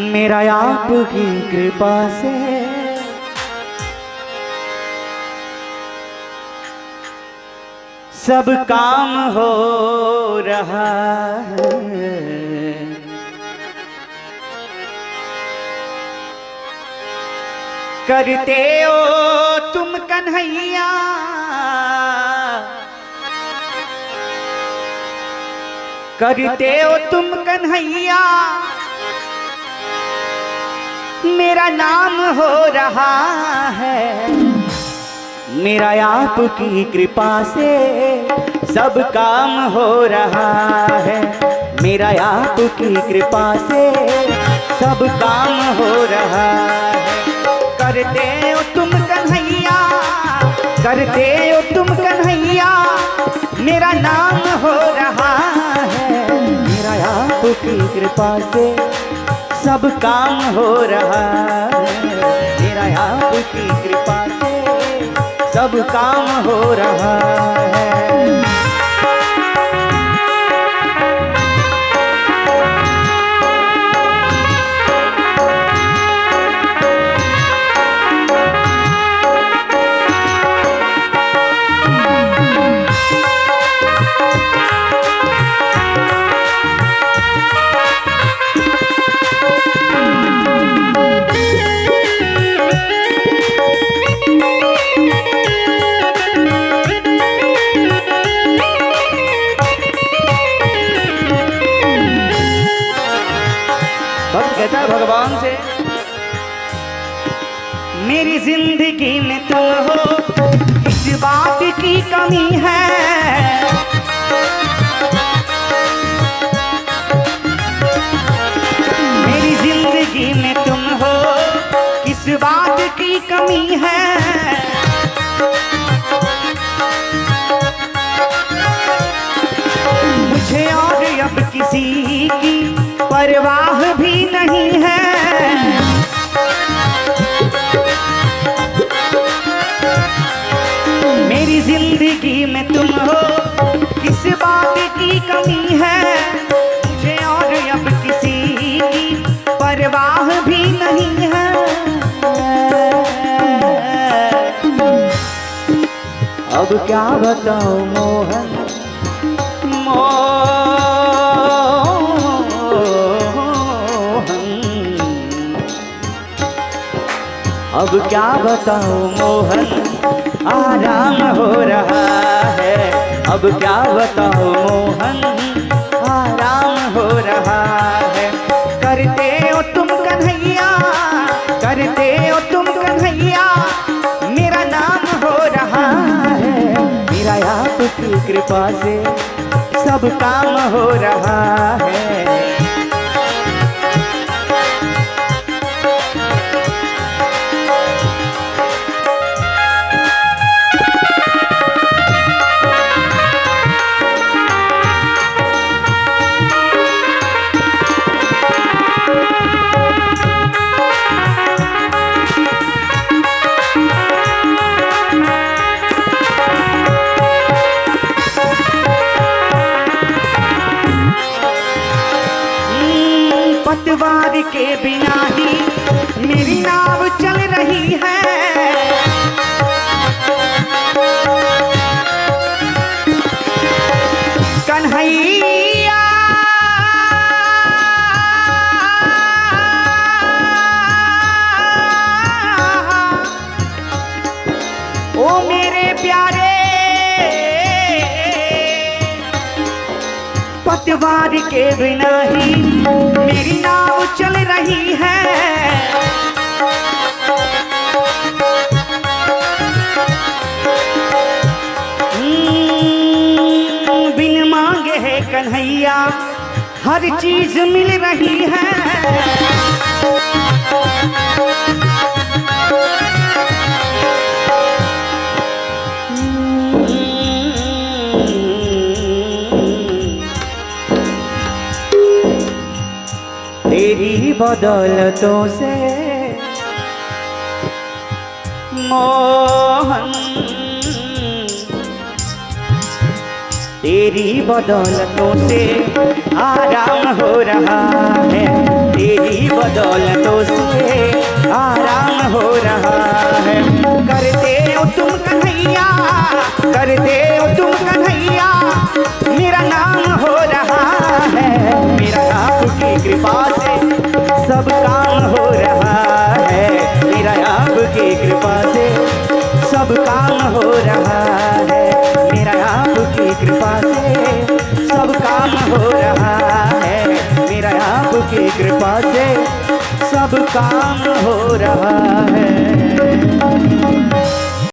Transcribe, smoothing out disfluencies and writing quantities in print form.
मेरा आपकी कृपा से सब काम हो रहा है। करते हो तुम कन्हैया करते हो तुम कन्हैया, मेरा नाम हो रहा है। मेरा आपकी कृपा से सब काम हो रहा है। मेरा आपकी कृपा से सब काम हो रहा है। करते हो तुम कन्हैया करते हो तुम कन्हैया, मेरा नाम हो रहा है। मेरा आपकी कृपा से सब काम हो रहा है। मेरा आपकी कृपा से सब काम हो रहा है। भक्त कहता है भगवान से, मेरी जिंदगी में तुम हो, किस बात की कमी है। मेरी जिंदगी में तुम हो, किस बात की कमी है। मुझे और अब किसी की परवाह भी नहीं है। मेरी जिंदगी में तुम हो, किस बात की कमी है। मुझे और अब किसी की परवाह भी नहीं है। अब क्या बताऊं मोहन अब क्या बताऊं मोहन, आराम हो रहा है। अब क्या बताऊं मोहन, आराम हो रहा है। करते हो तुम कन्हैया करते हो तुम कन्हैया, मेरा नाम हो रहा है। मेरा आपकी कृपा से सब काम हो रहा है। पतवार के बिना ही मेरी नाव चल रही है। कन्हैया ओ मेरे प्यारे, पतवार के बिना ही मेरी नाव चल रही है। बिन मांगे है कन्हैया हर चीज मिल रही है। तेरी बदौलतों से मोहन, तेरी बदौलतों से आराम हो रहा है। तेरी बदौलतों से आराम हो रहा है। करते हो तुम कन्हैया, करते हो तुम कन्हैया, मेरा नाम हो रहा है। मेरा आपकी कृपा से सब काम हो रहा है। मेरा आपकी कृपा से सब काम हो रहा है। मेरा आपकी कृपा से सब काम हो रहा है। मेरा आपकी कृपा से सब काम हो रहा है।